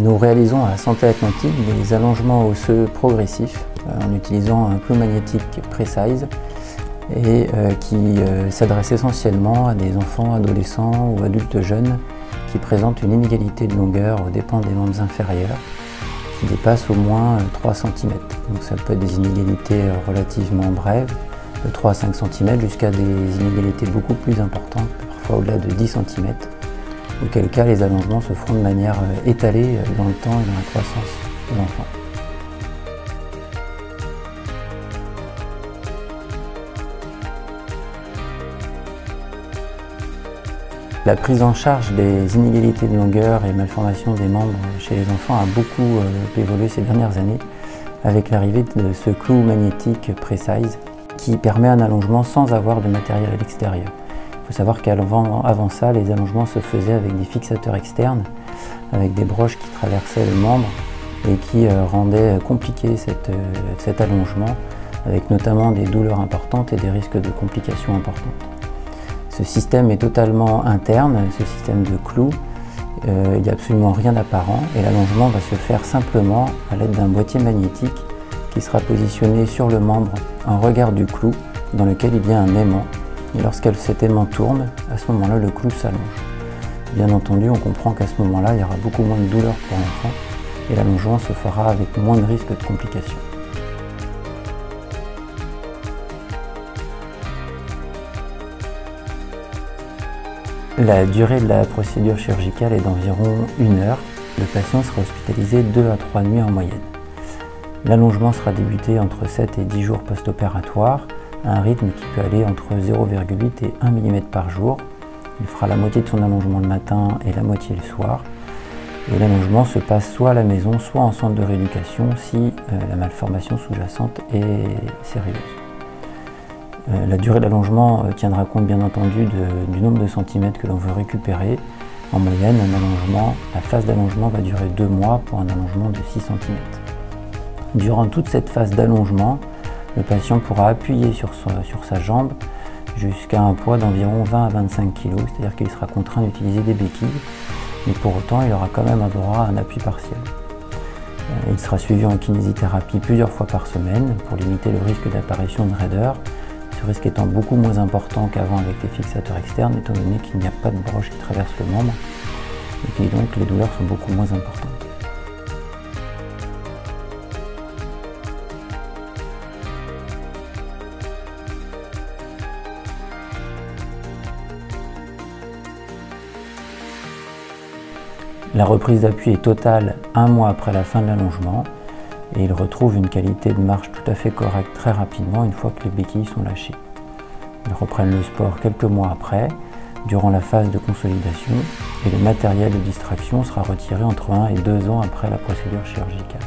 Nous réalisons à Santé Atlantique des allongements osseux progressifs en utilisant un clou magnétique Precise et qui s'adresse essentiellement à des enfants, adolescents ou adultes jeunes qui présentent une inégalité de longueur aux dépens des membres inférieurs qui dépassent au moins 3 cm. Donc ça peut être des inégalités relativement brèves, de 3 à 5 cm, jusqu'à des inégalités beaucoup plus importantes, parfois au-delà de 10 cm, auquel cas les allongements se font de manière étalée dans le temps et dans la croissance de l'enfant. La prise en charge des inégalités de longueur et malformations des membres chez les enfants a beaucoup évolué ces dernières années avec l'arrivée de ce clou magnétique Precise qui permet un allongement sans avoir de matériel à l'extérieur. Il faut savoir qu'avant ça, les allongements se faisaient avec des fixateurs externes, avec des broches qui traversaient le membre et qui rendaient compliqué cet allongement, avec notamment des douleurs importantes et des risques de complications importantes. Ce système est totalement interne, ce système de clous, il n'y a absolument rien d'apparent et l'allongement va se faire simplement à l'aide d'un boîtier magnétique qui sera positionné sur le membre en regard du clou dans lequel il y a un aimant. Et lorsque cet aimant tourne, à ce moment-là, le clou s'allonge. Bien entendu, on comprend qu'à ce moment-là, il y aura beaucoup moins de douleur pour l'enfant et l'allongement se fera avec moins de risques de complications. La durée de la procédure chirurgicale est d'environ 1 heure. Le patient sera hospitalisé 2 à 3 nuits en moyenne. L'allongement sera débuté entre 7 et 10 jours post-opératoire, à un rythme qui peut aller entre 0,8 et 1 mm par jour. Il fera la moitié de son allongement le matin et la moitié le soir. Et l'allongement se passe soit à la maison, soit en centre de rééducation si la malformation sous-jacente est sérieuse. La durée d'allongement tiendra compte bien entendu du nombre de centimètres que l'on veut récupérer. En moyenne, la phase d'allongement va durer 2 mois pour un allongement de 6 cm. Durant toute cette phase d'allongement, le patient pourra appuyer sur sa jambe jusqu'à un poids d'environ 20 à 25 kg, c'est-à-dire qu'il sera contraint d'utiliser des béquilles, mais pour autant il aura quand même droit à un appui partiel. Il sera suivi en kinésithérapie plusieurs fois par semaine pour limiter le risque d'apparition de raideur, ce risque étant beaucoup moins important qu'avant avec les fixateurs externes, étant donné qu'il n'y a pas de broche qui traverse le membre et que donc les douleurs sont beaucoup moins importantes. La reprise d'appui est totale 1 mois après la fin de l'allongement et il retrouve une qualité de marche tout à fait correcte très rapidement une fois que les béquilles sont lâchées. Ils reprennent le sport quelques mois après, durant la phase de consolidation, et le matériel de distraction sera retiré entre 1 et 2 ans après la procédure chirurgicale.